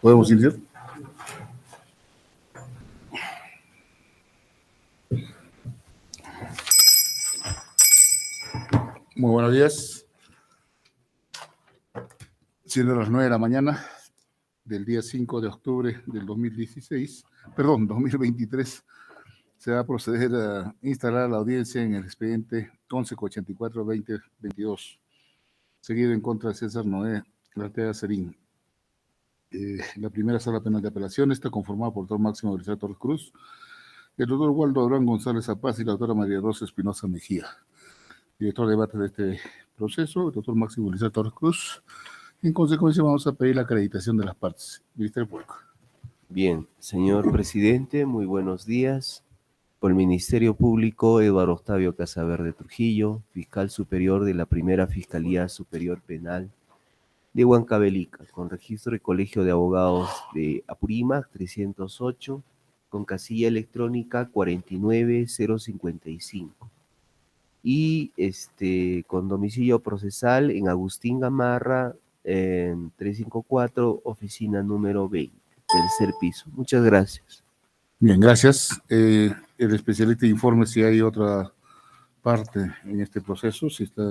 ¿Podemos iniciar? Muy buenos días. Siendo las 9 de la mañana del día 5 de octubre del 2023, se va a proceder a instalar la audiencia en el expediente 1184-2022, seguido en contra de César Noé Arteaga Serín. La primera sala penal de apelación está conformada por el doctor Máximo Grisel Torres Cruz, el doctor Waldo Abraham González Zapaz y la doctora María Rosa Espinosa Mejía. Director de debate de este proceso, el doctor Máximo Grisel Torres Cruz. En consecuencia, vamos a pedir la acreditación de las partes. Ministerio Público. Bien, señor presidente, muy buenos días. Por el Ministerio Público, Eduardo Octavio Casaverde Trujillo, fiscal superior de la Primera Fiscalía Superior Penal de Huancavelica, con registro de Colegio de Abogados de Apurímac 308, con casilla electrónica 49055. Y con domicilio procesal en Agustín Gamarra, en 354, oficina número 20, tercer piso. Muchas gracias. Bien, gracias. El especialista informe si hay otra parte en este proceso, si está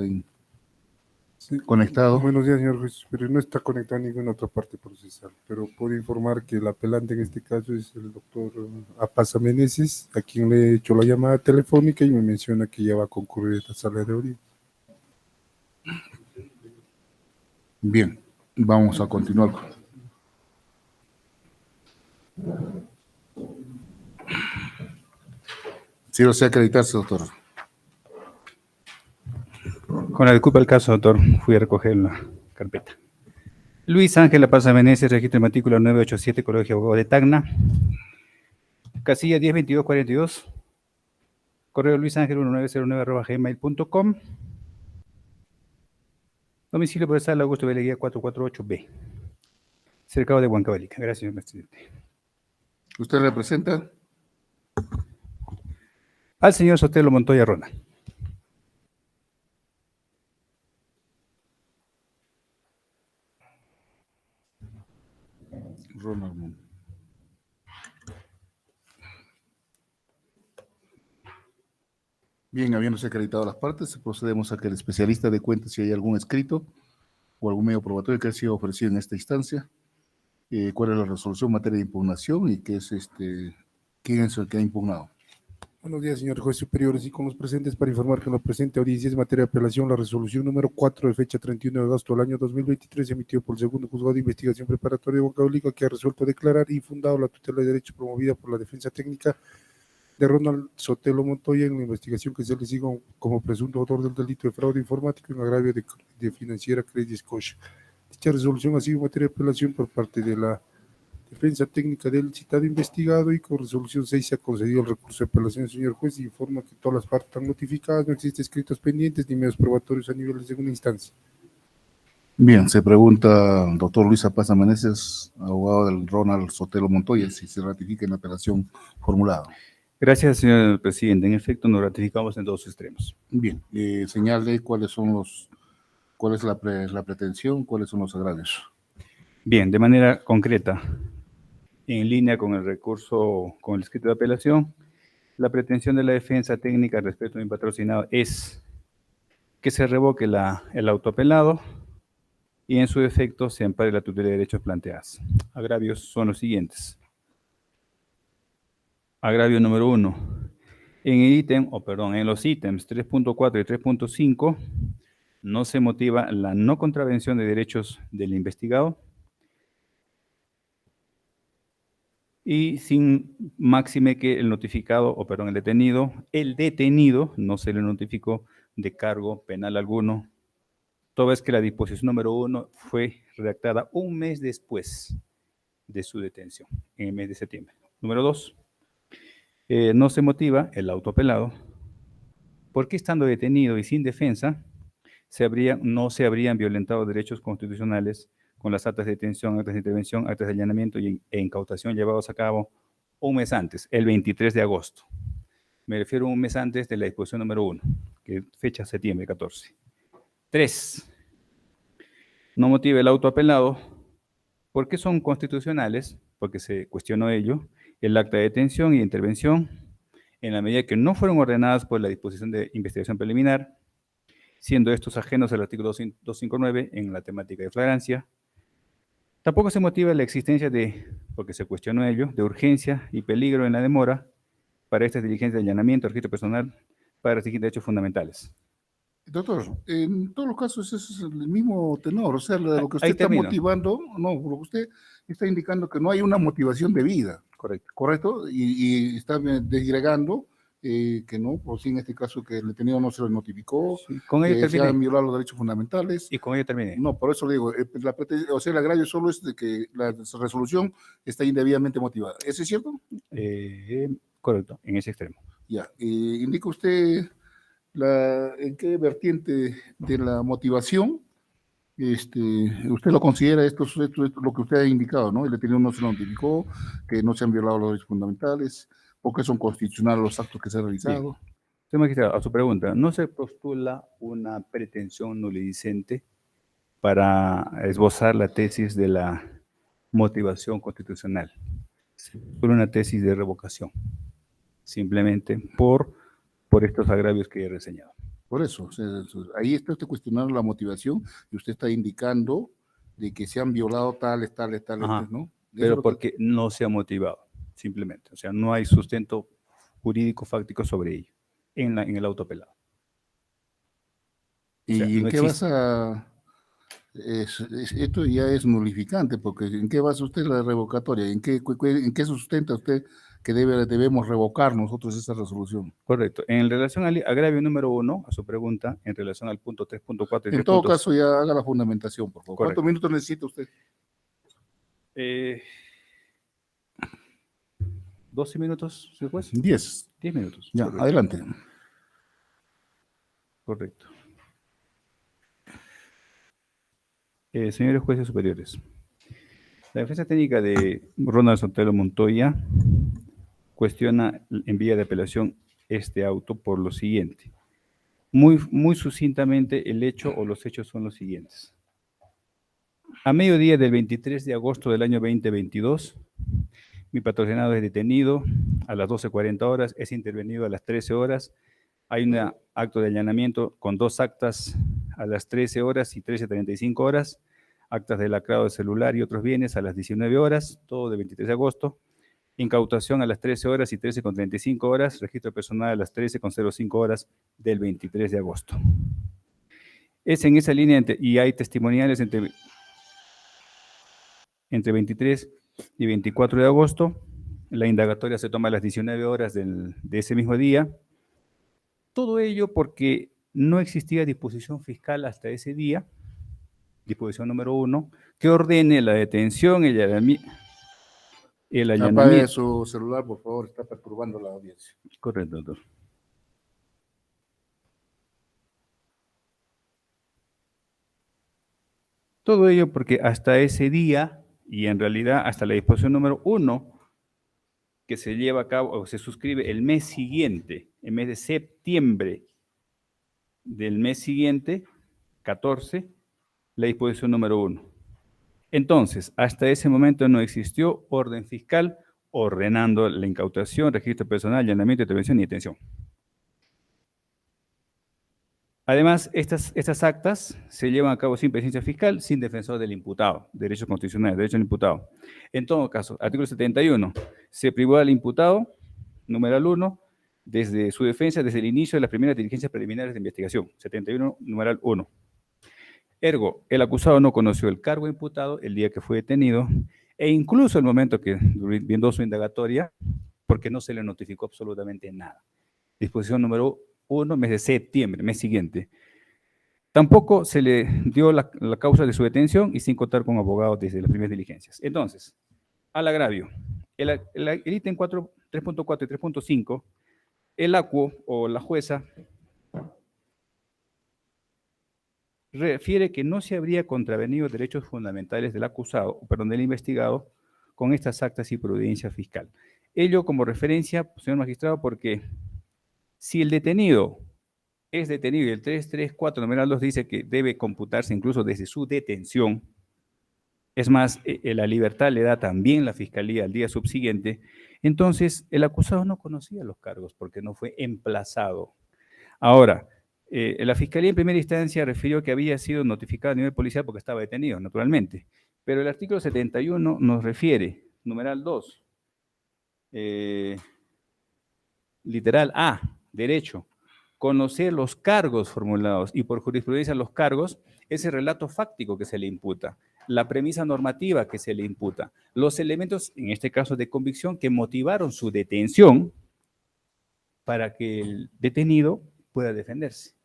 conectado. Buenos días, señor juez, pero no está conectado a ninguna otra parte procesal, pero puedo informar que el apelante en este caso es el doctor Apaza Meneses, a quien le he hecho la llamada telefónica y me menciona que ya va a concurrir a esta sala de audiencia. Bien, vamos a continuar. Si desea acreditarse, doctor. Con la disculpa del caso, doctor, fui a recoger la carpeta. Luis Ángel Apaza Meneses, registro de matrícula 987, Colegio de Abogados de Tacna. Casilla 102242. Correo luisangel1909@gmail.com. Domicilio procesal Augusto Beleguía 448B. Cercado de Huancavelica. Gracias, señor presidente. ¿Usted representa? Al señor Sotelo Montoya Ronald. Ronald. Bien, habiéndose acreditado las partes, procedemos a que el especialista dé cuenta si hay algún escrito o algún medio probatorio que ha sido ofrecido en esta instancia, cuál es la resolución en materia de impugnación y qué es quién es el que ha impugnado. Buenos días, señor juez superior, y con los presentes para informar que en la presente audiencia es materia de apelación la resolución número 4 de fecha 31 de agosto del año 2023 emitido por el segundo juzgado de investigación preparatoria de Huancavelica, que ha resuelto declarar infundado la tutela de derecho promovida por la defensa técnica de Ronald Sotelo Montoya en la investigación que se le sigue como presunto autor del delito de fraude informático en agravio de financiera Credit Scotia. Dicha resolución ha sido materia de apelación por parte de la defensa técnica del citado investigado y con resolución 6 se ha concedido el recurso de apelación. Señor juez, informa que todas las partes están notificadas, no existen escritos pendientes ni medios probatorios a nivel de segunda instancia. Bien, se pregunta el doctor Luis Apaza Meneses, abogado del Ronald Sotelo Montoya, si se ratifica en la apelación formulada. Gracias, señor presidente. En efecto, nos ratificamos en dos extremos. Bien, señale cuál es la pretensión, cuáles son los agravios. Bien, de manera concreta, en línea con el recurso, con el escrito de apelación, la pretensión de la defensa técnica respecto a mi patrocinado es que se revoque el autoapelado y en su efecto se ampare la tutela de derechos planteadas. Agravios son los siguientes. Agravio número 1. En los ítems 3.4 y 3.5 no se motiva la no contravención de derechos del investigado y sin máxime que el detenido no se le notificó de cargo penal alguno, toda vez que la disposición número 1 fue redactada un mes después de su detención, en el mes de septiembre. Número 2. No se motiva el autoapelado porque estando detenido y sin defensa no se habrían violentado derechos constitucionales con las actas de detención, actas de intervención, actas de allanamiento e incautación llevados a cabo un mes antes, el 23 de agosto. Me refiero a un mes antes de la disposición número 1, que fecha septiembre 14. 3. No motiva el autoapelado ¿Por qué son constitucionales? Porque se cuestionó ello, el acta de detención y de intervención, en la medida que no fueron ordenadas por la disposición de investigación preliminar, siendo estos ajenos al artículo 259 en la temática de flagrancia. Tampoco se motiva la existencia de, porque se cuestionó ello, de urgencia y peligro en la demora para estas diligencias de allanamiento, registro personal, para restringir derechos fundamentales. Doctor, en todos los casos es el mismo tenor, o sea, lo que usted Ahí está termino. motivando, no, lo que usted está indicando que no hay una motivación de vida, Correcto. ¿correcto? Y está desgregando que no, por si en este caso que el detenido no se le notificó, Sí, con ello que se han terminé. violado los derechos fundamentales. Y con ello terminé. No, por eso le digo, o sea, el agravio solo es de que la resolución está indebidamente motivada. ¿Eso es cierto? Correcto, en ese extremo. Ya. ¿Indica usted en qué vertiente de la motivación usted lo considera esto, lo que usted ha indicado, ¿no? El detenido no se notificó, que no se han violado los derechos fundamentales, porque son constitucionales los actos que se han realizado? Señor magistrado, a su pregunta, ¿no se postula una pretensión nulidicente para esbozar la tesis de la motivación constitucional? Solo una tesis de revocación, simplemente por estos agravios que he reseñado. Por eso, o sea, ahí está usted cuestionando la motivación y usted está indicando de que se han violado tales, Ajá, ¿no? pero porque no se ha motivado, simplemente. O sea, no hay sustento jurídico fáctico sobre ello en el auto apelado. ¿Y o sea, en no qué existe. basa? Esto ya es nulificante, porque ¿en qué basa usted la revocatoria? ¿En qué sustenta usted que debemos revocar nosotros esa resolución? Correcto. En relación al agravio número 1, a su pregunta, en relación al punto 3.4 y En 3. todo caso, ya haga la fundamentación, por favor. Correcto. ¿Cuántos minutos necesita usted? 12 minutos, señor juez. 10. 10 minutos. Ya, Correcto. adelante. Correcto. Señores jueces superiores, la defensa técnica de Ronald Sotelo Montoya cuestiona en vía de apelación este auto por lo siguiente. Muy sucintamente, el hecho o los hechos son los siguientes. A mediodía del 23 de agosto del año 2022, mi patrocinado es detenido a las 12:40 horas, es intervenido a las 13 horas. Hay un acto de allanamiento con 2 actas a las 13 horas y 13:35 horas, actas de lacrado de celular y otros bienes a las 19 horas, todo de 23 de agosto, incautación a las 13 horas y 13:35 horas, registro personal a las 13:05 horas del 23 de agosto. Es en esa línea, y hay testimoniales entre 23 y 24 de agosto, la indagatoria se toma a las 19 horas de ese mismo día. Todo ello porque no existía disposición fiscal hasta ese día, disposición número 1, que ordene la detención, el allanamiento. Apague su celular, por favor, está perturbando la audiencia. Correcto, doctor. Todo ello porque hasta ese día, y en realidad hasta la disposición número 1, que se lleva a cabo o se suscribe el mes siguiente, el mes de septiembre del mes siguiente, 14, la disposición número 1. Entonces, hasta ese momento no existió orden fiscal ordenando la incautación, registro personal, allanamiento, intervención y detención. Además, estas actas se llevan a cabo sin presencia fiscal, sin defensor del imputado, derechos constitucionales, derecho del imputado. En todo caso, artículo 71, se privó al imputado, numeral 1, desde su defensa, desde el inicio de las primeras diligencias preliminares de investigación, 71, numeral 1. Ergo, el acusado no conoció el cargo imputado el día que fue detenido e incluso el momento que brindó su indagatoria, porque no se le notificó absolutamente nada. Disposición número 1, mes de septiembre, mes siguiente. Tampoco se le dio la causa de su detención y sin contar con abogados desde las primeras diligencias. Entonces, al agravio, el ítem 3.4 y 3.5, el acuo o la jueza refiere que no se habría contravenido derechos fundamentales del acusado, perdón, del investigado, con estas actas y prudencia fiscal. Ello como referencia, señor magistrado, porque si el detenido es detenido y el 334 numeral 2 dice que debe computarse incluso desde su detención, Es más, la libertad le da también la fiscalía al día subsiguiente. Entonces, el acusado no conocía los cargos porque no fue emplazado. Ahora, la fiscalía en primera instancia refirió que había sido notificado a nivel policial porque estaba detenido, naturalmente. Pero el artículo 71 nos refiere, numeral 2, literal A, derecho, conocer los cargos formulados y por jurisprudencia los cargos, ese relato fáctico que se le imputa, la premisa normativa que se le imputa, los elementos, en este caso de convicción, que motivaron su detención para que el detenido pueda defenderse.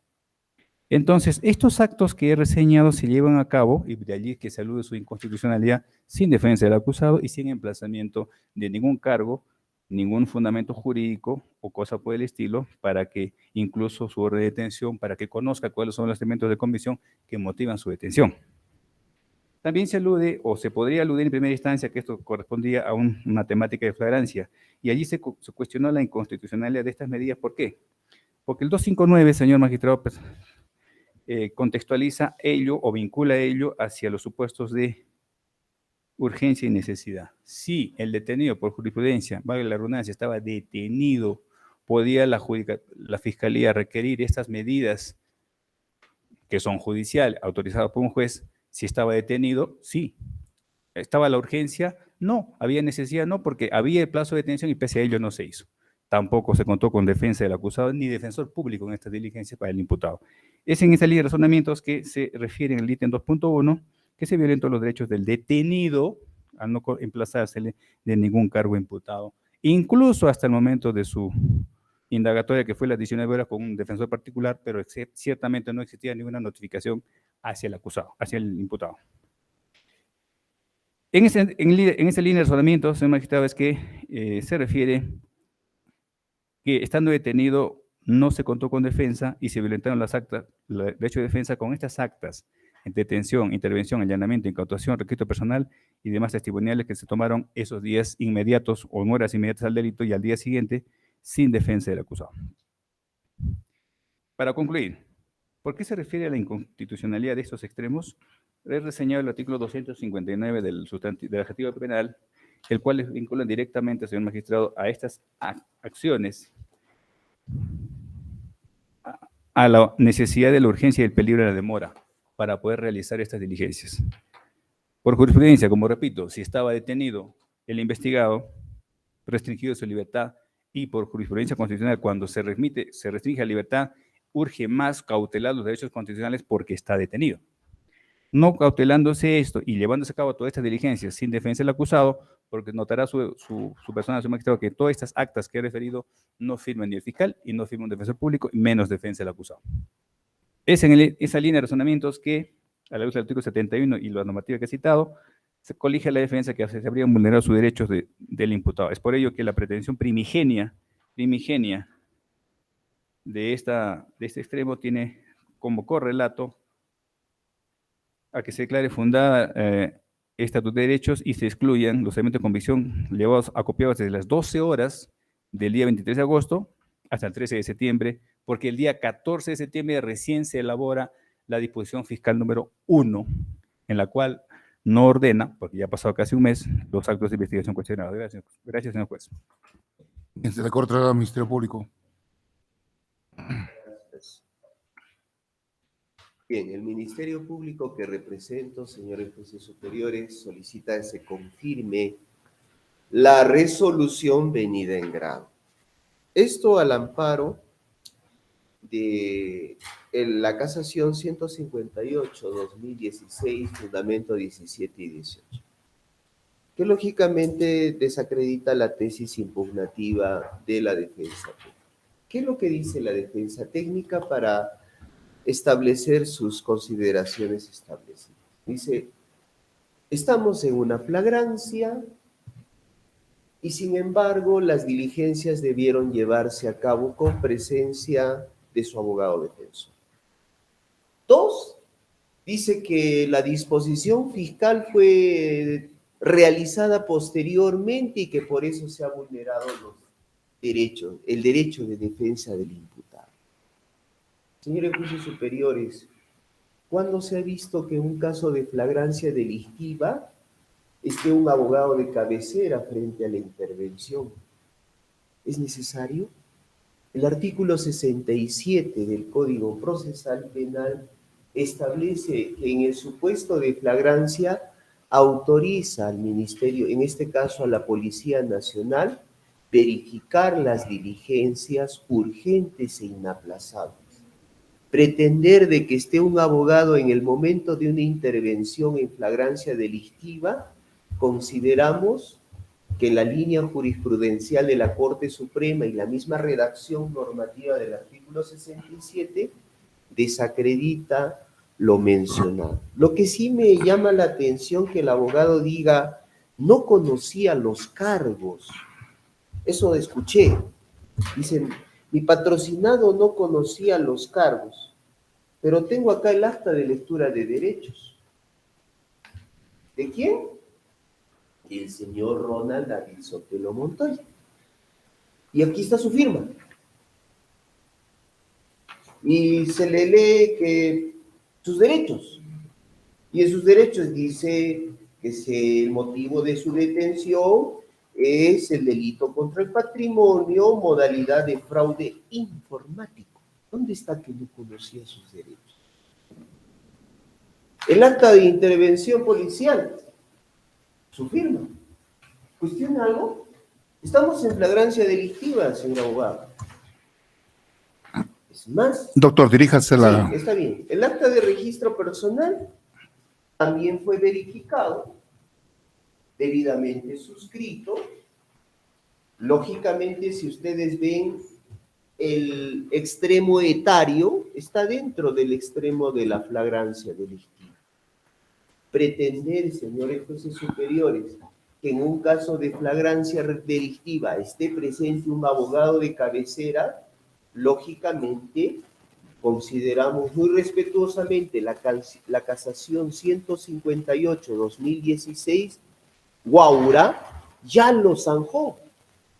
Entonces, estos actos que he reseñado se llevan a cabo, y de allí que se alude su inconstitucionalidad, sin defensa del acusado y sin emplazamiento de ningún cargo, ningún fundamento jurídico o cosa por el estilo, para que incluso su orden de detención, para que conozca cuáles son los elementos de convicción que motivan su detención. También se alude, o se podría aludir en primera instancia, que esto correspondía a una temática de flagrancia, y allí se cuestionó la inconstitucionalidad de estas medidas. ¿Por qué? Porque el 259, señor magistrado, pues, contextualiza ello o vincula ello hacia los supuestos de urgencia y necesidad. Si el detenido por jurisprudencia, valga la redundancia, estaba detenido, podía la fiscalía requerir estas medidas que son judiciales, autorizadas por un juez. Si estaba detenido, sí. ¿Estaba la urgencia? No. ¿Había necesidad? No, porque había el plazo de detención y pese a ello no se hizo. Tampoco se contó con defensa del acusado ni defensor público en estas diligencias para el imputado. Es en esa línea de razonamientos que se refiere en el ítem 2.1 que se violentan los derechos del detenido al no emplazársele de ningún cargo imputado, incluso hasta el momento de su indagatoria, que fue las 19 horas con un defensor particular, pero ciertamente no existía ninguna notificación hacia el acusado, hacia el imputado. En esa línea de razonamiento, señor magistrado, es que se refiere que estando detenido no se contó con defensa y se violentaron las actas, el derecho de defensa con estas actas: detención, intervención, allanamiento, incautación, requisito personal y demás testimoniales que se tomaron esos días inmediatos o en horas inmediatas al delito y al día siguiente sin defensa del acusado. Para concluir, ¿por qué se refiere a la inconstitucionalidad de estos extremos? He reseñado el artículo 259 del adjetivo penal, el cual vincula directamente, señor magistrado, a estas acciones, a la necesidad de la urgencia y el peligro de la demora para poder realizar estas diligencias. Por jurisprudencia, como repito, si estaba detenido el investigado, restringido su libertad, y por jurisprudencia constitucional, cuando se restringe la libertad, urge más cautelar los derechos constitucionales porque está detenido. No cautelándose esto y llevándose a cabo todas estas diligencias sin defensa del acusado, porque notará su persona, su magistrado, que todas estas actas que he referido no firman ni el fiscal y no firma un defensor público, y menos defensa del acusado. Es en esa línea de razonamientos que, a la luz del artículo 71 y la normativa que he citado, se colige la defensa que se habrían vulnerado sus derechos del imputado. Es por ello que la pretensión primigenia de este extremo tiene como correlato a que se declare fundada esta tutela de derechos y se excluyan los elementos de convicción llevados acopiados desde las 12 horas del día 23 de agosto hasta el 13 de septiembre, porque el día 14 de septiembre recién se elabora la disposición fiscal número 1, en la cual no ordena, porque ya ha pasado casi un mes, los actos de investigación cuestionados. Gracias, señor juez. Se le corta al Ministerio Público. Bien, el Ministerio Público que represento, señores jueces superiores, solicita que se confirme la resolución venida en grado. Esto al amparo de la casación 158-2016, fundamento 17 y 18, que lógicamente desacredita la tesis impugnativa de la defensa técnica. ¿Qué es lo que dice la defensa técnica para establecer sus consideraciones establecidas? Dice, estamos en una flagrancia y sin embargo las diligencias debieron llevarse a cabo con presencia de su abogado defensor. 2, dice que la disposición fiscal fue realizada posteriormente y que por eso se ha vulnerado los derechos, el derecho de defensa del imputado. Señores jueces superiores, ¿cuándo se ha visto que en un caso de flagrancia delictiva esté un abogado de cabecera frente a la intervención. ¿Es necesario? El artículo 67 del Código Procesal Penal establece que en el supuesto de flagrancia autoriza al Ministerio, en este caso a la Policía Nacional, verificar las diligencias urgentes e inaplazables. Pretender de que esté un abogado en el momento de una intervención en flagrancia delictiva, consideramos que la línea jurisprudencial de la Corte Suprema y la misma redacción normativa del artículo 67 desacredita lo mencionado. Lo que sí me llama la atención que el abogado diga, no conocía los cargos. Eso escuché. Dicen, mi patrocinado no conocía los cargos, pero tengo acá el acta de lectura de derechos. ¿De quién? El señor Ronald David Sotelo Montoya. Y aquí está su firma. Y se le lee que sus derechos. Y en sus derechos dice que el motivo de su detención es el delito contra el patrimonio, modalidad de fraude informático. ¿Dónde está que no conocía sus derechos? El acta de intervención policial, su firma. ¿Cuestiona algo? Estamos en flagrancia delictiva, señor abogado. Es más... Doctor, diríjase la... Sí, está bien. El acta de registro personal también fue verificado, debidamente suscrito. Lógicamente, si ustedes ven, el extremo etario está dentro del extremo de la flagrancia delictiva. Pretender, señores jueces superiores, que en un caso de flagrancia delictiva esté presente un abogado de cabecera, lógicamente consideramos muy respetuosamente la casación 158-2016, Guaura, ya lo zanjó.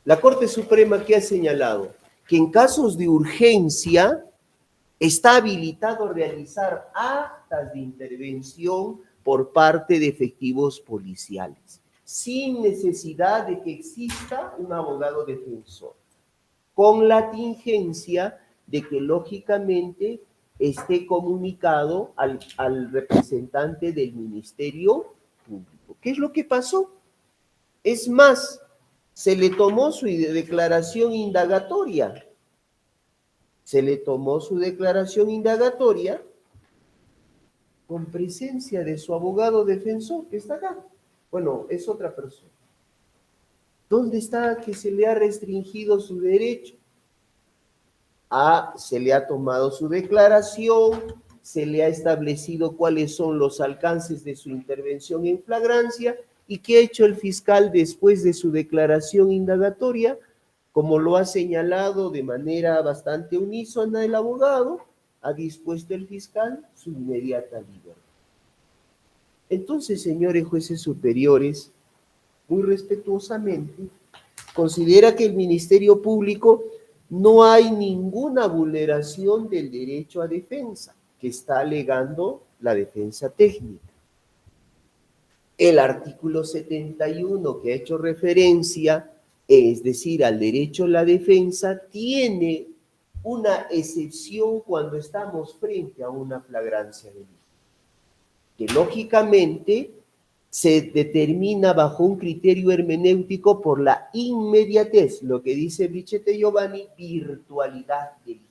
La Corte Suprema, ¿qué ha señalado? Que en casos de urgencia está habilitado a realizar actas de intervención por parte de efectivos policiales, sin necesidad de que exista un abogado defensor, con la tingencia de que lógicamente esté comunicado al representante del Ministerio Público. ¿Qué es lo que pasó? Es más, se le tomó su declaración indagatoria. Se le tomó su declaración indagatoria con presencia de su abogado defensor, que está acá. Bueno, es otra persona. ¿Dónde está que se le ha restringido su derecho? Se le ha tomado su declaración, se le ha establecido cuáles son los alcances de su intervención en flagrancia y qué ha hecho el fiscal después de su declaración indagatoria, como lo ha señalado de manera bastante unísona el abogado, ha dispuesto el fiscal su inmediata libertad. Entonces, señores jueces superiores, muy respetuosamente, considera que el Ministerio Público no hay ninguna vulneración del derecho a defensa que está alegando la defensa técnica. El artículo 71 que ha hecho referencia, es decir, al derecho a la defensa, tiene una excepción cuando estamos frente a una flagrancia delictiva, que lógicamente se determina bajo un criterio hermenéutico por la inmediatez, lo que dice Brichete Giovanni, virtualidad delictiva.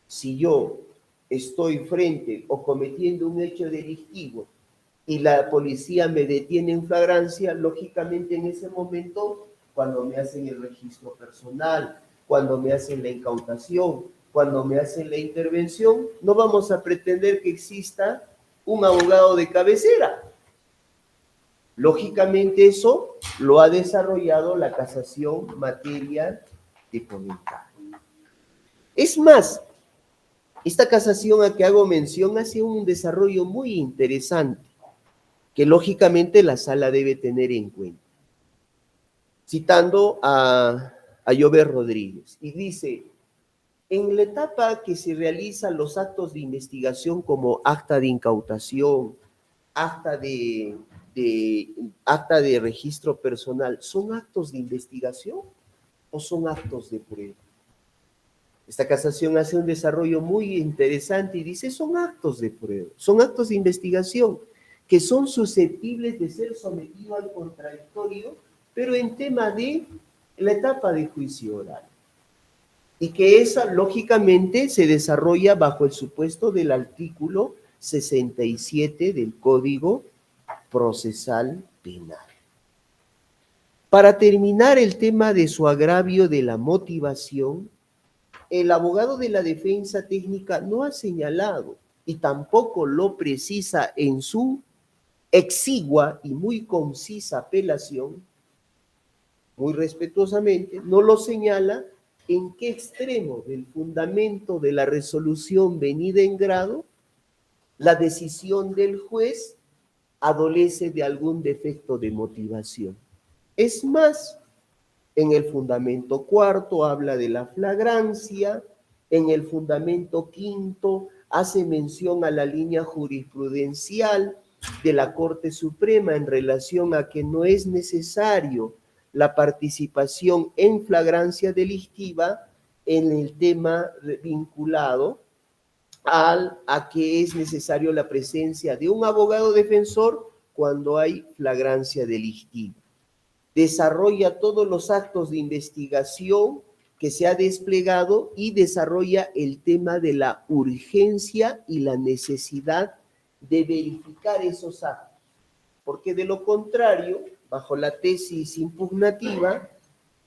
Si yo estoy frente o cometiendo un hecho delictivo y la policía me detiene en flagrancia, lógicamente en ese momento, cuando me hacen el registro personal, cuando me hacen la incautación, cuando me hacen la intervención, no vamos a pretender que exista un abogado de cabecera. Lógicamente eso lo ha desarrollado la casación materia de comentario. Es más, esta casación a que hago mención ha sido un desarrollo muy interesante, que lógicamente la sala debe tener en cuenta. Citando a Llobet Rodríguez, y dice, en la etapa que se realizan los actos de investigación como acta de incautación, acta de de acta de registro personal, ¿son actos de investigación o son actos de prueba? Esta casación hace un desarrollo muy interesante y dice, son actos de prueba, son actos de investigación que son susceptibles de ser sometidos al contradictorio, pero en tema de la etapa de juicio oral. Y que esa, lógicamente, se desarrolla bajo el supuesto del artículo 67 del Código Procesal Penal. Para terminar el tema de su agravio de la motivación, el abogado de la defensa técnica no ha señalado y tampoco lo precisa en su exigua y muy concisa apelación, muy respetuosamente, no lo señala en qué extremo del fundamento de la resolución venida en grado la decisión del juez adolece de algún defecto de motivación. Es más, en el fundamento cuarto habla de la flagrancia, en el fundamento quinto hace mención a la línea jurisprudencial de la Corte Suprema en relación a que no es necesario la participación en flagrancia delictiva en el tema vinculado a que es necesario la presencia de un abogado defensor cuando hay flagrancia delictiva. Desarrolla todos los actos de investigación que se ha desplegado y desarrolla el tema de la urgencia y la necesidad de verificar esos actos, porque de lo contrario, bajo la tesis impugnativa,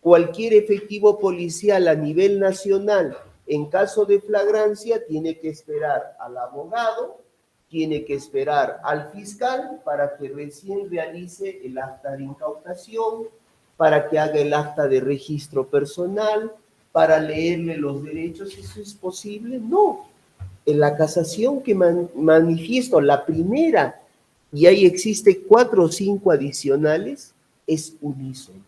cualquier efectivo policial a nivel nacional, en caso de flagrancia, tiene que esperar al abogado, tiene que esperar al fiscal para que recién realice el acta de incautación, para que haga el acta de registro personal, para leerle los derechos. ¿Eso es posible? No. En la casación que manifiesto, la primera, y ahí existe 4 o 5 adicionales, es unísono.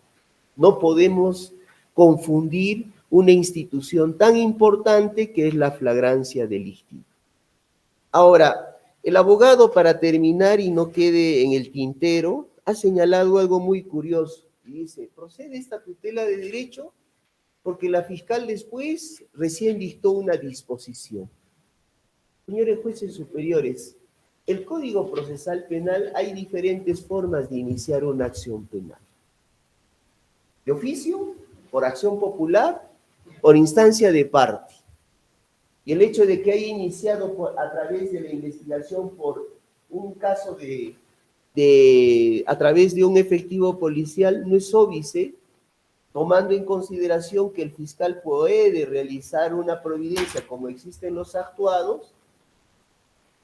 No podemos confundir una institución tan importante que es la flagrancia delictiva. Ahora, el abogado, para terminar y no quede en el tintero, ha señalado algo muy curioso. Y dice, procede esta tutela de derecho porque la fiscal después recién dictó una disposición. Señores jueces superiores, el Código Procesal Penal hay diferentes formas de iniciar una acción penal. De oficio, por acción popular, por instancia de parte. Y el hecho de que haya iniciado a través de la investigación por un caso a través de un efectivo policial no es óbice, tomando en consideración que el fiscal puede realizar una providencia como existen los actuados,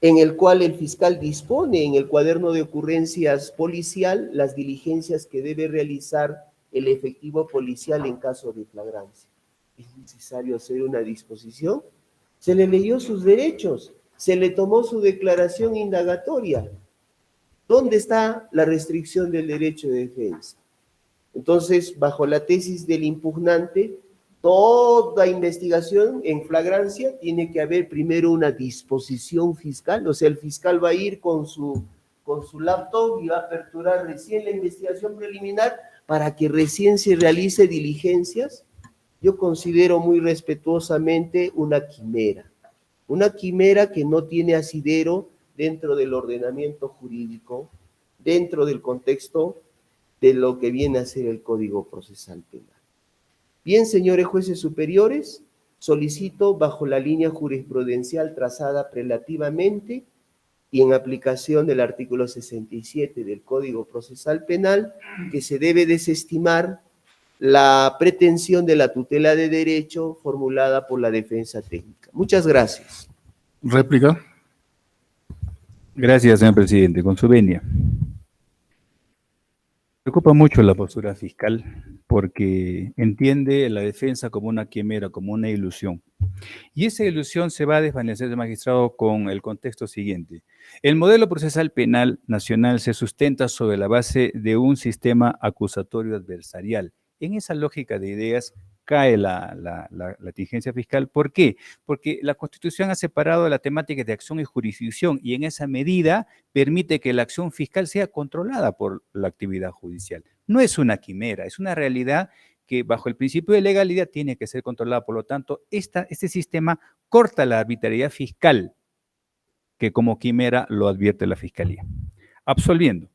en el cual el fiscal dispone en el cuaderno de ocurrencias policial las diligencias que debe realizar el efectivo policial en caso de flagrancia. ¿Es necesario hacer una disposición? Se le leyó sus derechos, se le tomó su declaración indagatoria. ¿Dónde está la restricción del derecho de defensa? Entonces, bajo la tesis del impugnante, toda investigación en flagrancia tiene que haber primero una disposición fiscal, o sea, el fiscal va a ir con su laptop y va a aperturar recién la investigación preliminar para que recién se realice diligencias. Yo considero muy respetuosamente una quimera que no tiene asidero dentro del ordenamiento jurídico, dentro del contexto de lo que viene a ser el Código Procesal Penal. Bien, señores jueces superiores, solicito bajo la línea jurisprudencial trazada prelativamente y en aplicación del artículo 67 del Código Procesal Penal, que se debe desestimar la pretensión de la tutela de derecho formulada por la defensa técnica. Muchas gracias. Réplica. Gracias, señor presidente. Con su venia. Me preocupa mucho la postura fiscal porque entiende la defensa como una quimera, como una ilusión. Y esa ilusión se va a desvanecer, magistrado, con el contexto siguiente. El modelo procesal penal nacional se sustenta sobre la base de un sistema acusatorio adversarial. En esa lógica de ideas, cae la tingencia fiscal. ¿Por qué? Porque la Constitución ha separado la temática de acción y jurisdicción y en esa medida permite que la acción fiscal sea controlada por la actividad judicial. No es una quimera, es una realidad que bajo el principio de legalidad tiene que ser controlada. Por lo tanto, este sistema corta la arbitrariedad fiscal que como quimera lo advierte la Fiscalía. Absolviendo.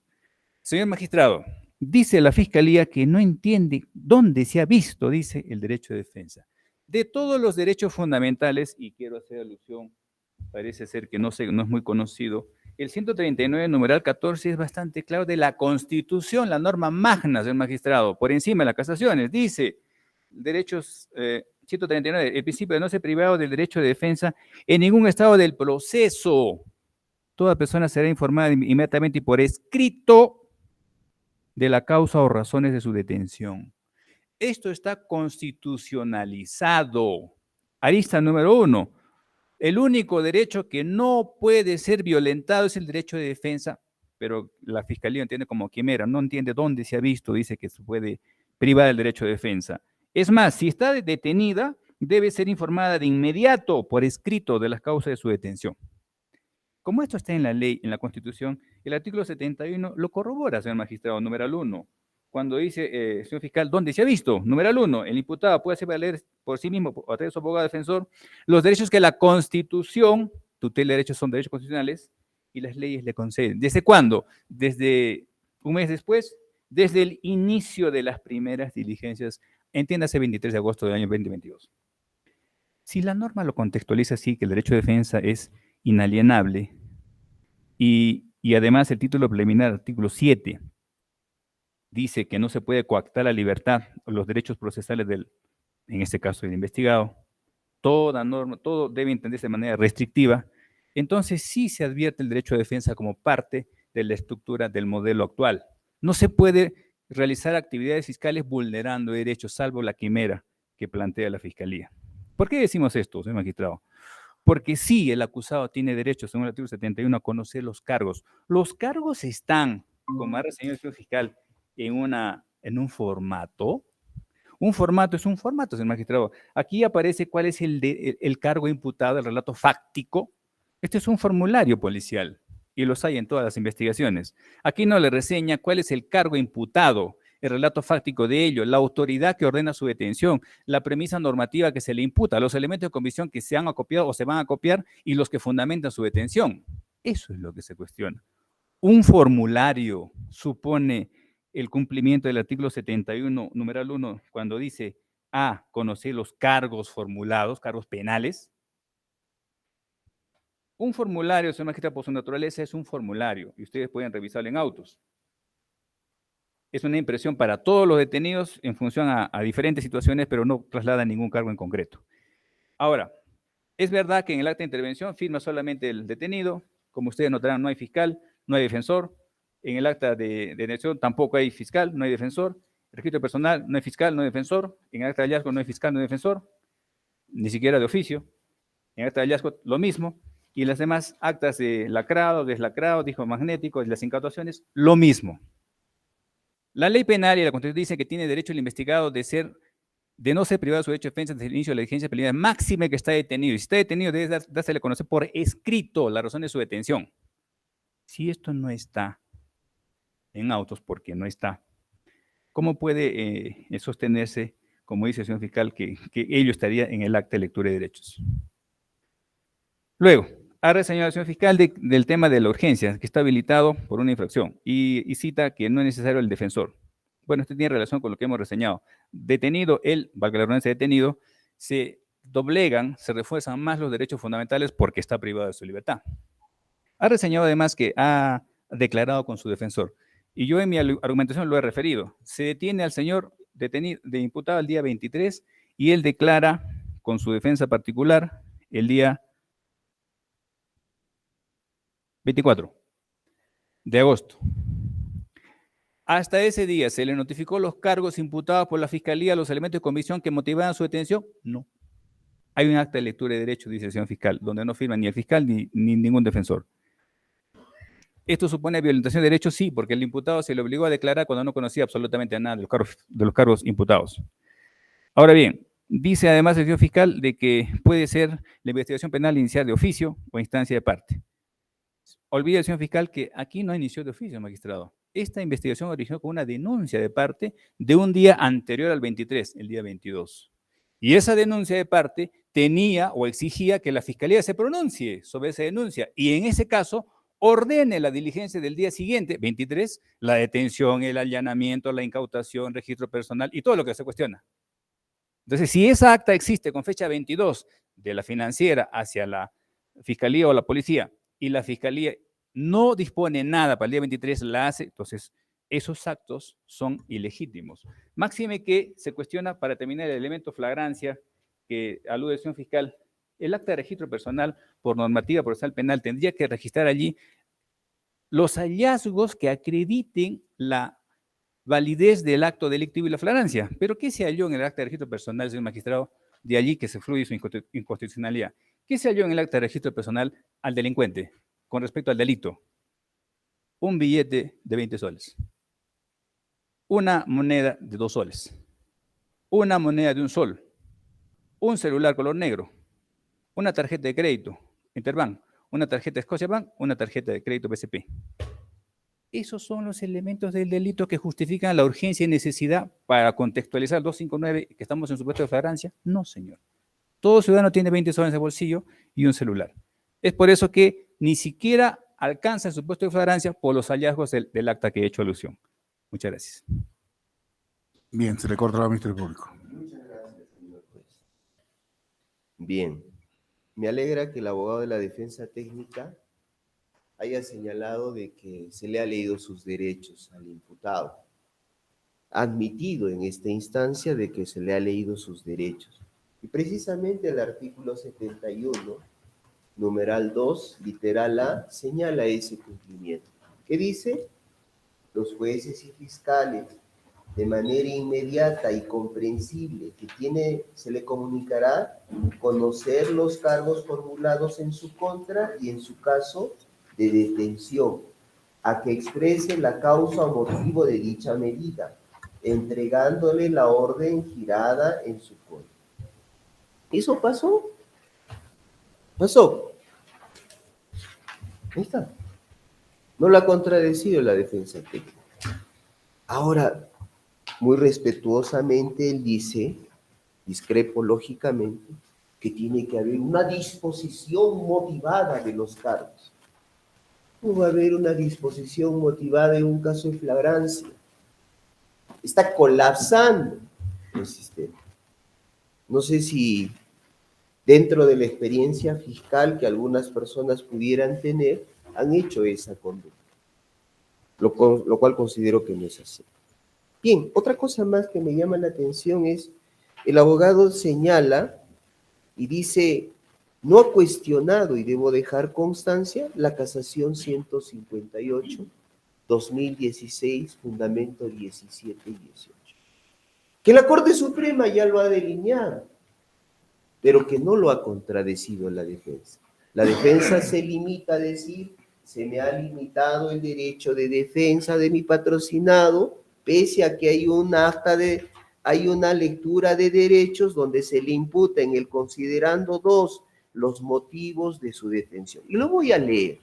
Señor magistrado, dice la Fiscalía que no entiende dónde se ha visto, dice, el derecho de defensa. De todos los derechos fundamentales, y quiero hacer alusión, parece ser que no es muy conocido, el 139, numeral 14, es bastante claro de la Constitución, la norma magna, señor magistrado, por encima de las casaciones. Dice, derechos 139, el principio de no ser privado del derecho de defensa en ningún estado del proceso. Toda persona será informada inmediatamente y por escrito de la causa o razones de su detención. Esto está constitucionalizado. Arista número 1. El único derecho que no puede ser violentado es el derecho de defensa, pero la Fiscalía entiende como quimera, no entiende dónde se ha visto, dice que se puede privar del derecho de defensa. Es más, si está detenida, debe ser informada de inmediato por escrito de las causas de su detención. Como esto está en la ley, en la Constitución, el artículo 71 lo corrobora, señor magistrado, numeral 1. Cuando dice, señor fiscal, ¿dónde se ha visto? Numeral 1, el imputado puede hacer valer por sí mismo, a través de su abogado defensor, los derechos que la Constitución, tutela de derechos son derechos constitucionales, y las leyes le conceden. ¿Desde cuándo? Desde un mes después, desde el inicio de las primeras diligencias, entiéndase 23 de agosto del año 2022. Si la norma lo contextualiza así, que el derecho de defensa es inalienable, y además el título preliminar, artículo 7, dice que no se puede coactar la libertad o los derechos procesales en este caso del investigado, toda norma, todo debe entenderse de manera restrictiva, entonces sí se advierte el derecho de defensa como parte de la estructura del modelo actual. No se puede realizar actividades fiscales vulnerando derechos, salvo la quimera que plantea la Fiscalía. ¿Por qué decimos esto, señor magistrado? Porque sí, el acusado tiene derecho, según el artículo 71, a conocer los cargos. Los cargos están, como ha reseñado el señor fiscal, en un formato. Un formato es un formato, señor magistrado. Aquí aparece cuál es el cargo imputado, el relato fáctico. Este es un formulario policial y los hay en todas las investigaciones. Aquí no le reseña cuál es el cargo imputado, el relato fáctico de ello, la autoridad que ordena su detención, la premisa normativa que se le imputa, los elementos de convicción que se han acopiado o se van a copiar y los que fundamentan su detención. Eso es lo que se cuestiona. Un formulario supone el cumplimiento del artículo 71, numeral 1, cuando dice A, conocer los cargos formulados, cargos penales. Un formulario, señor magistrado, por su naturaleza es un formulario y ustedes pueden revisarlo en autos. Es una impresión para todos los detenidos en función a diferentes situaciones, pero no traslada ningún cargo en concreto. Ahora, es verdad que en el acta de intervención firma solamente el detenido. Como ustedes notarán, no hay fiscal, no hay defensor. En el acta de detención tampoco hay fiscal, no hay defensor. Registro personal, no hay fiscal, no hay defensor. En el acta de hallazgo no hay fiscal, no hay defensor. Ni siquiera de oficio. En el acta de hallazgo lo mismo. Y las demás actas de lacrado, deslacrado, disco magnético, las incautaciones, lo mismo. La ley penal y la Constitución dicen que tiene derecho el investigado de no ser privado de su derecho de defensa desde el inicio de la diligencia preliminar, máxime que está detenido. Y si está detenido, debe dársele a conocer por escrito la razón de su detención. Si esto no está en autos, porque no está, ¿cómo puede sostenerse, como dice el señor fiscal, que ello estaría en el acta de lectura de derechos? Luego, ha reseñado el señor fiscal del tema de la urgencia, que está habilitado por una infracción, y cita que no es necesario el defensor. Bueno, esto tiene relación con lo que hemos reseñado. Detenido, valga la redundancia, detenido, se doblegan, se refuerzan más los derechos fundamentales porque está privado de su libertad. Ha reseñado además que ha declarado con su defensor, y yo en mi argumentación lo he referido. Se detiene al señor detenido, imputado el día 23, y él declara con su defensa particular el día 24 de agosto. Hasta ese día, ¿se le notificó los cargos imputados por la Fiscalía, los elementos de convicción que motivaban su detención? No. Hay un acta de lectura de derechos, dice el señor fiscal, donde no firma ni el fiscal ni ningún defensor. ¿Esto supone violentación de derechos? Sí, porque el imputado se le obligó a declarar cuando no conocía absolutamente nada de los cargos imputados. Ahora bien, dice además el señor fiscal de que puede ser la investigación penal iniciar de oficio o instancia de parte. Olvida el señor fiscal que aquí no inició de oficio, magistrado. Esta investigación originó con una denuncia de parte de un día anterior al 23, el día 22. Y esa denuncia de parte tenía o exigía que la fiscalía se pronuncie sobre esa denuncia y en ese caso ordene la diligencia del día siguiente, 23, la detención, el allanamiento, la incautación, registro personal y todo lo que se cuestiona. Entonces, si esa acta existe con fecha 22 de la financiera hacia la fiscalía o la policía y la fiscalía no dispone nada para el día 23, la hace, entonces esos actos son ilegítimos. Máxime que se cuestiona, para terminar el elemento flagrancia que alude el señor fiscal, el acta de registro personal por normativa procesal penal tendría que registrar allí los hallazgos que acrediten la validez del acto delictivo y la flagrancia. Pero ¿qué se halló en el acta de registro personal, señor magistrado? De allí que se fluye su inconstitucionalidad. ¿Qué se halló en el acta de registro personal al delincuente con respecto al delito? Un billete de 20 soles, una moneda de 2 soles, una moneda de 1 sol, un celular color negro, una tarjeta de crédito Interbank, una tarjeta Scotiabank, una tarjeta de crédito BCP. Esos son los elementos del delito que justifican la urgencia y necesidad para contextualizar el 259, que estamos en supuesto de flagrancia. No, señor. Todo ciudadano tiene 20 soles de bolsillo y un celular. Es por eso que ni siquiera alcanza el supuesto de flagrancia por los hallazgos del acta que he hecho alusión. Muchas gracias. Bien, se le corta al Ministerio Público. Muchas gracias, señor juez. Bien, me alegra que el abogado de la defensa técnica haya señalado de que se le ha leído sus derechos al imputado. Ha admitido en esta instancia de que se le ha leído sus derechos. Y precisamente el artículo 71, numeral 2, literal A, señala ese cumplimiento. ¿Qué dice? Los jueces y fiscales, de manera inmediata y comprensible, se le comunicará conocer los cargos formulados en su contra y en su caso de detención, a que exprese la causa o motivo de dicha medida, entregándole la orden girada en su contra. ¿Eso pasó? Pasó. Ahí está. No lo ha contradecido la defensa técnica. Ahora, muy respetuosamente, él dice, discrepo lógicamente, que tiene que haber una disposición motivada de los cargos. No va a haber una disposición motivada en un caso de flagrancia. Está colapsando el sistema. No sé si dentro de la experiencia fiscal que algunas personas pudieran tener, han hecho esa conducta, lo cual considero que no es así. Bien, otra cosa más que me llama la atención es, el abogado señala y dice, no ha cuestionado, y debo dejar constancia, la casación 158, 2016, fundamento 17 y 18. Que la Corte Suprema ya lo ha delineado, pero que no lo ha contradecido la defensa. La defensa se limita a decir, se me ha limitado el derecho de defensa de mi patrocinado, pese a que hay una lectura de derechos donde se le imputa en el considerando 2 los motivos de su detención. Y lo voy a leer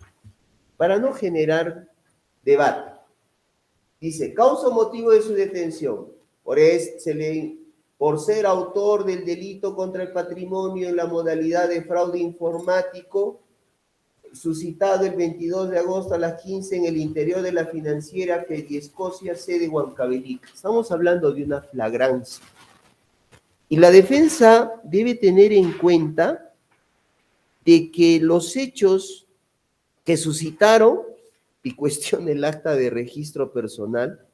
para no generar debate. Dice, causa o motivo de su detención, por ser autor del delito contra el patrimonio en la modalidad de fraude informático, suscitado el 22 de agosto a las 15 en el interior de la financiera Fediescocia, sede Huancavelica. Estamos hablando de una flagrancia. Y la defensa debe tener en cuenta de que los hechos que suscitaron, y cuestiona el acta de registro personal,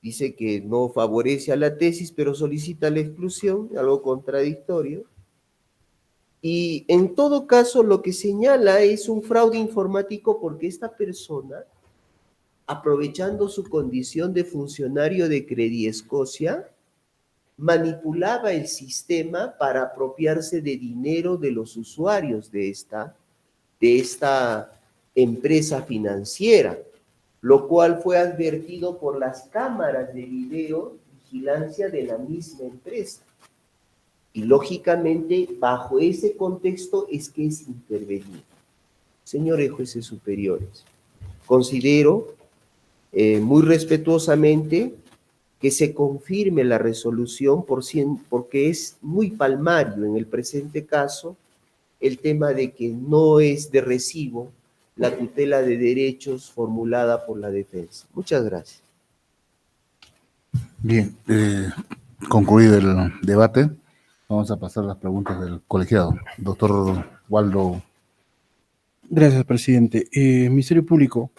dice que no favorece a la tesis, pero solicita la exclusión, algo contradictorio. Y en todo caso lo que señala es un fraude informático porque esta persona, aprovechando su condición de funcionario de Crediescocia, manipulaba el sistema para apropiarse de dinero de los usuarios de esta empresa financiera, lo cual fue advertido por las cámaras de video vigilancia de la misma empresa. Y lógicamente, bajo ese contexto es que es intervenido. Señores jueces superiores, considero muy respetuosamente que se confirme la resolución porque es muy palmario en el presente caso el tema de que no es de recibo la tutela de derechos formulada por la defensa. Muchas gracias. Bien, concluido el debate, vamos a pasar a las preguntas del colegiado. Doctor Waldo. Gracias, presidente. Ministerio Público,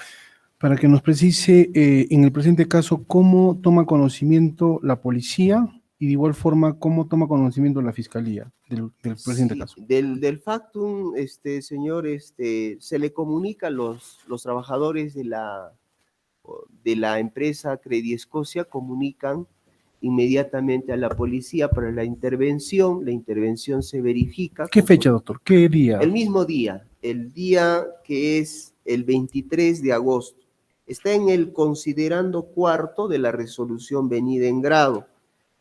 para que nos precise en el presente caso cómo toma conocimiento la policía y de igual forma cómo toma conocimiento la fiscalía del presente Sí, caso. del factum, señor, se le comunica a los trabajadores de la empresa Credit Escocia, comunican inmediatamente a la policía para la intervención se verifica. ¿Qué fecha, doctor? ¿Qué día? El mismo día, el día que es el 23 de agosto. Está en el considerando cuarto de la resolución venida en grado.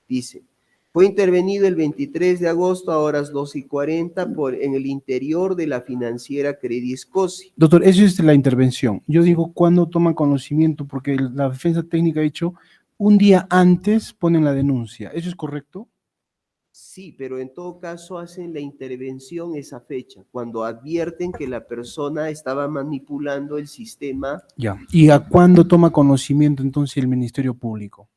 Dice, fue intervenido el 23 de agosto a horas 2:40 en el interior de la financiera Credit Escocia. Doctor, eso es la intervención. Yo digo, ¿cuándo toma conocimiento? Porque la defensa técnica ha dicho, un día antes ponen la denuncia. ¿Eso es correcto? Sí, pero en todo caso hacen la intervención esa fecha, cuando advierten que la persona estaba manipulando el sistema. Ya. ¿Y a cuándo toma conocimiento entonces el Ministerio Público?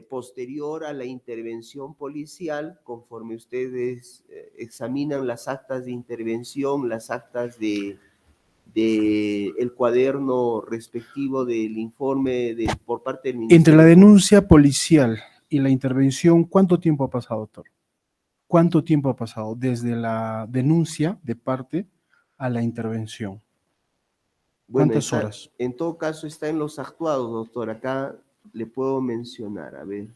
Posterior a la intervención policial, conforme ustedes examinan las actas de intervención, las actas de el cuaderno respectivo del informe por parte del Ministerio. Entre la denuncia policial y la intervención, ¿cuánto tiempo ha pasado, doctor? ¿Cuánto tiempo ha pasado desde la denuncia de parte a la intervención? ¿Cuántas horas? En todo caso está en los actuados, doctor. Acá le puedo mencionar, a ver.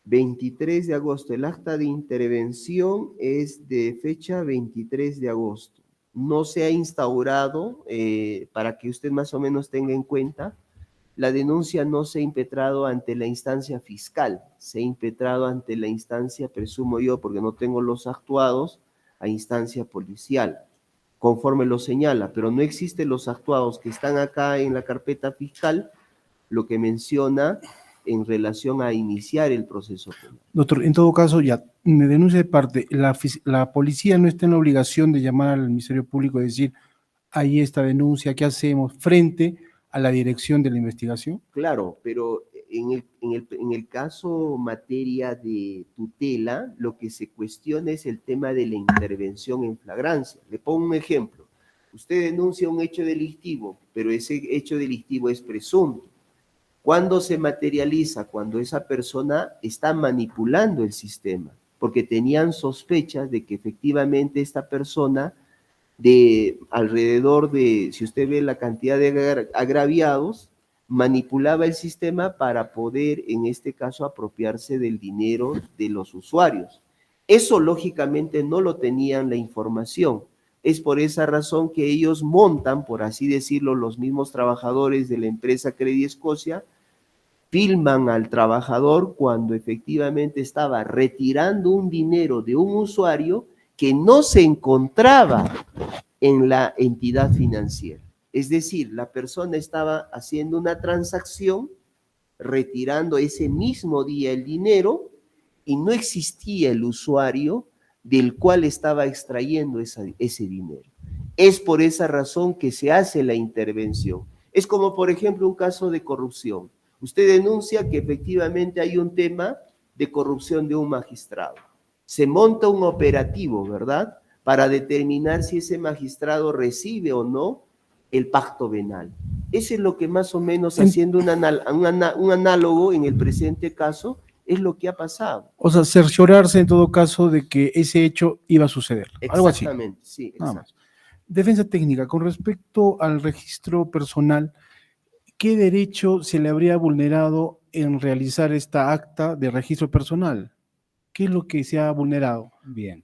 23 de agosto, el acta de intervención es de fecha 23 de agosto. No se ha instaurado, para que usted más o menos tenga en cuenta, la denuncia no se ha impetrado ante la instancia fiscal, se ha impetrado ante la instancia, presumo yo, porque no tengo los actuados, a instancia policial, conforme lo señala, pero no existen los actuados que están acá en la carpeta fiscal, lo que menciona en relación a iniciar el proceso penal. Doctor, en todo caso, ya, me denuncia de parte, la policía no está en la obligación de llamar al Ministerio Público y decir, hay esta denuncia, ¿qué hacemos? Frente a la dirección de la investigación. Claro, pero en el caso materia de tutela, lo que se cuestiona es el tema de la intervención en flagrancia. Le pongo un ejemplo. Usted denuncia un hecho delictivo, pero ese hecho delictivo es presunto. ¿Cuándo se materializa? Cuando esa persona está manipulando el sistema, porque tenían sospechas de que efectivamente esta persona de alrededor de, si usted ve la cantidad de agraviados, manipulaba el sistema para poder, en este caso, apropiarse del dinero de los usuarios. Eso, lógicamente, no lo tenían la información. Es por esa razón que ellos montan, por así decirlo, los mismos trabajadores de la empresa Credit Escocia, filman al trabajador cuando efectivamente estaba retirando un dinero de un usuario que no se encontraba en la entidad financiera. Es decir, la persona estaba haciendo una transacción, retirando ese mismo día el dinero y no existía el usuario del cual estaba extrayendo ese dinero. Es por esa razón que se hace la intervención. Es como, por ejemplo, un caso de corrupción. Usted denuncia que efectivamente hay un tema de corrupción de un magistrado. Se monta un operativo, ¿verdad?, para determinar si ese magistrado recibe o no el pacto venal. Eso es lo que más o menos, haciendo un análogo en el presente caso, es lo que ha pasado. O sea, cerciorarse en todo caso de que ese hecho iba a suceder. Algo así. Exactamente, sí, Nada exacto. más. Defensa técnica, con respecto al registro personal, ¿qué derecho se le habría vulnerado en realizar esta acta de registro personal? ¿Qué es lo que se ha vulnerado? Bien.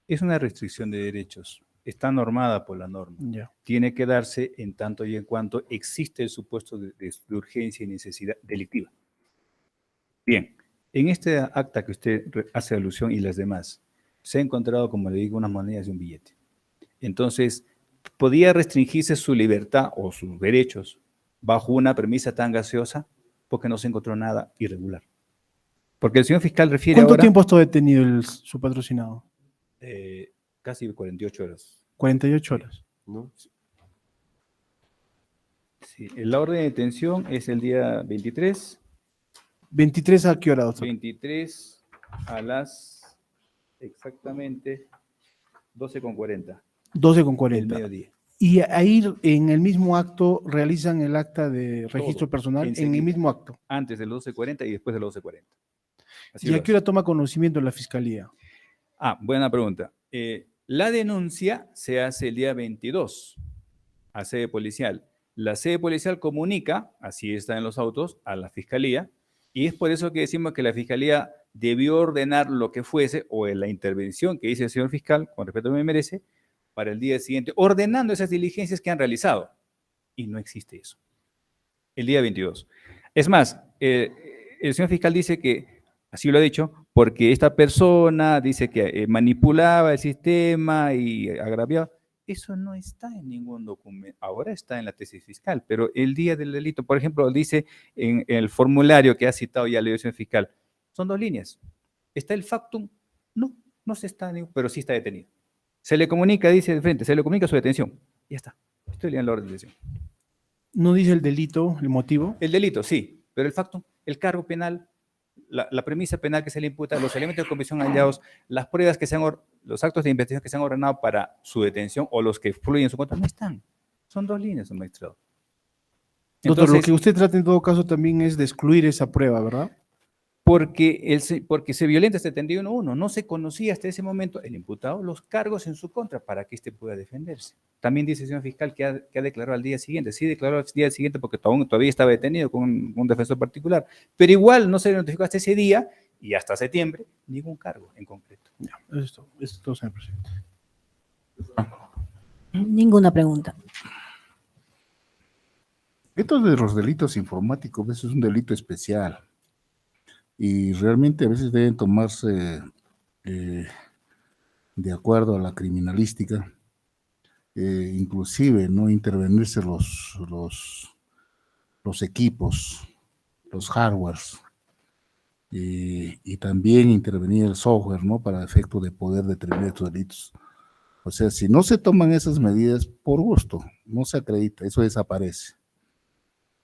Es una restricción de derechos. Está normada por la norma. Ya. Tiene que darse en tanto y en cuanto existe el supuesto de urgencia y necesidad delictiva. Bien, En este acta que usted hace alusión y las demás, se ha encontrado, como le digo, unas monedas y un billete. Entonces, ¿podía restringirse su libertad o sus derechos bajo una premisa tan gaseosa? Porque no se encontró nada irregular. Porque el señor fiscal refiere ¿Cuánto ahora... tiempo ha estado detenido su patrocinado? Casi 48 horas. 48 horas. ¿No? Sí, la orden de detención es el día 23. 23 a qué hora, doctor? 23 a las exactamente 12:40 12 con del 40. mediodía. Y ahí en el mismo acto realizan el acta de registro Todo, personal en el enseguida. mismo acto. Antes del 12:40 y después del 12:40. Así ¿Y lo a qué hace. hora toma conocimiento la fiscalía? Buena pregunta. La denuncia se hace el día 22 a sede policial. La sede policial comunica, así está en los autos, a la fiscalía, y es por eso que decimos que la fiscalía debió ordenar lo que fuese, o en la intervención que dice el señor fiscal, con respeto que me merece, para el día siguiente, ordenando esas diligencias que han realizado. Y no existe eso. El día 22. Es más, el señor fiscal dice que, así lo ha dicho, porque esta persona dice que manipulaba el sistema y agraviaba. Eso no está en ningún documento. Ahora está en la tesis fiscal, pero el día del delito, por ejemplo, dice en el formulario que ha citado ya el señor fiscal, son 2 líneas. ¿Está el factum? No, no se está, pero sí está detenido. Se le comunica, dice de frente, se le comunica su detención. Ya está. Estoy leyendo la orden de detención. ¿No dice el delito, el motivo? El delito, sí, pero el factum, el cargo penal, la premisa penal que se le imputa, los elementos de comisión hallados, las pruebas que se han, los actos de investigación que se han ordenado para su detención o los que fluyen en su contra, no están. Son 2 líneas, señor magistrado. Doctor, lo Entonces, que usted trata en todo caso también es de excluir esa prueba, ¿verdad? porque se violenta este tendido 1.1. No se conocía hasta ese momento el imputado los cargos en su contra para que éste pueda defenderse. También dice el señor fiscal que ha declarado al día siguiente. Sí, declaró al día siguiente porque todavía estaba detenido con un defensor particular. Pero igual no se le notificó hasta ese día y hasta septiembre ningún cargo en concreto. Ya, eso es todo, señor presidente. Ninguna pregunta. Esto de los delitos informáticos, eso es un delito especial. Y realmente a veces deben tomarse de acuerdo a la criminalística, inclusive no intervenirse los equipos, los hardwares, y también intervenir el software, ¿no? Para efecto de poder determinar estos delitos. O sea, si no se toman esas medidas por gusto, no se acredita, eso desaparece.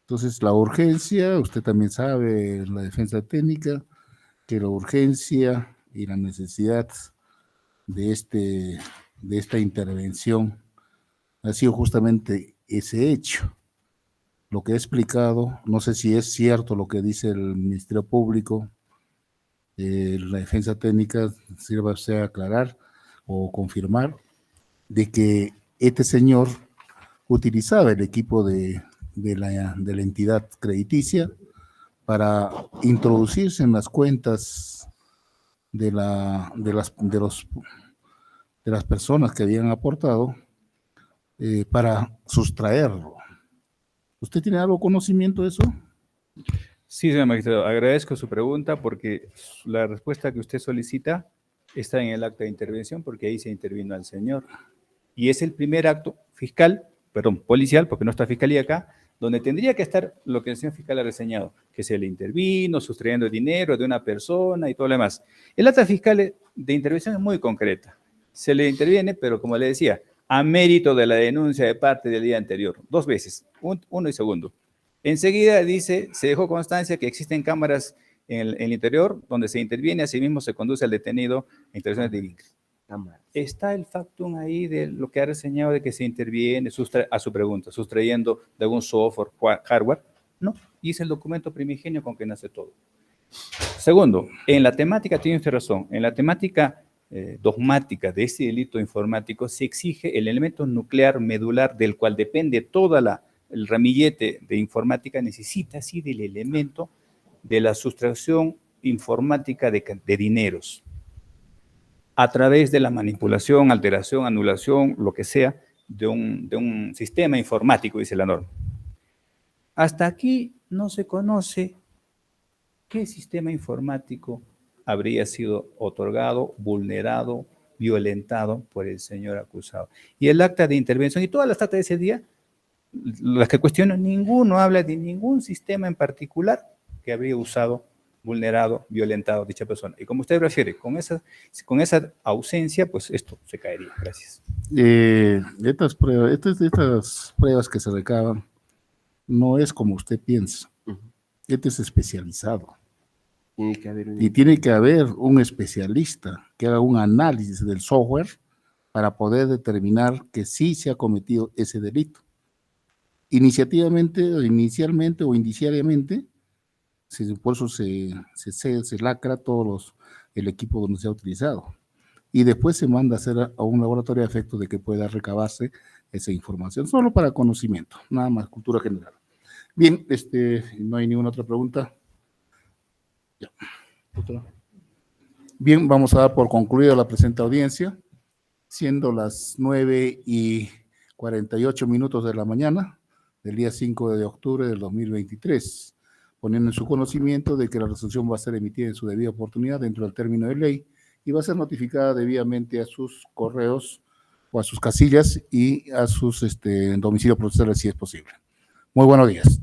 Entonces, la urgencia, usted también sabe, la defensa técnica, que la urgencia y la necesidad de esta intervención ha sido justamente ese hecho. Lo que he explicado, no sé si es cierto lo que dice el Ministerio Público, la defensa técnica sirva a aclarar o confirmar de que este señor utilizaba el equipo de la entidad crediticia para introducirse en las cuentas de las personas que habían aportado para sustraerlo. ¿Usted tiene algo conocimiento de eso? Sí, señor magistrado, agradezco su pregunta porque la respuesta que usted solicita está en el acta de intervención porque ahí se intervino al señor. Y es el primer acto policial, porque no está fiscalía acá, donde tendría que estar lo que el señor fiscal ha reseñado, que se le intervino, sustrayendo dinero de una persona y todo lo demás. El acta fiscal de intervención es muy concreta. Se le interviene, pero como le decía, a mérito de la denuncia de parte del día anterior, 2 veces, uno y segundo. Enseguida dice, se dejó constancia que existen cámaras en el interior donde se interviene, asimismo se conduce al detenido a intervenciones de vínculo. Está el factum ahí de lo que ha reseñado de que se interviene, a su pregunta, sustrayendo de algún software, hardware, no, y es el documento primigenio con que nace todo. Segundo, en la temática, tiene usted razón, en la temática dogmática de este delito informático se exige el elemento nuclear medular del cual depende toda el ramillete de informática, necesita así del elemento de la sustracción informática de dineros a través de la manipulación, alteración, anulación, lo que sea, de un sistema informático, dice la norma. Hasta aquí no se conoce ¿qué sistema informático habría sido otorgado, vulnerado, violentado por el señor acusado? Y el acta de intervención y todas las actas de ese día, las que cuestiono, ninguno habla de ningún sistema en particular que habría usado, vulnerado, violentado a dicha persona. Y como usted refiere, con esa ausencia, pues esto se caería. Gracias. Estas pruebas que se recaban no es como usted piensa. Este es especializado. Tiene que haber Y tiene que haber un especialista que haga un análisis del software para poder determinar que sí se ha cometido ese delito. Inicialmente o indiciariamente, por eso se lacra el equipo donde se ha utilizado. Y después se manda a hacer a un laboratorio a efectos de que pueda recabarse esa información, solo para conocimiento, nada más, cultura general. Bien, no hay ninguna otra pregunta. Ya. ¿Otra? Bien, vamos a dar por concluida la presente audiencia, siendo las 9:48 de la mañana del día 5 de octubre del 2023, poniendo en su conocimiento de que la resolución va a ser emitida en su debida oportunidad dentro del término de ley y va a ser notificada debidamente a sus correos o a sus casillas y a sus domicilios procesales si es posible. Muy buenos días.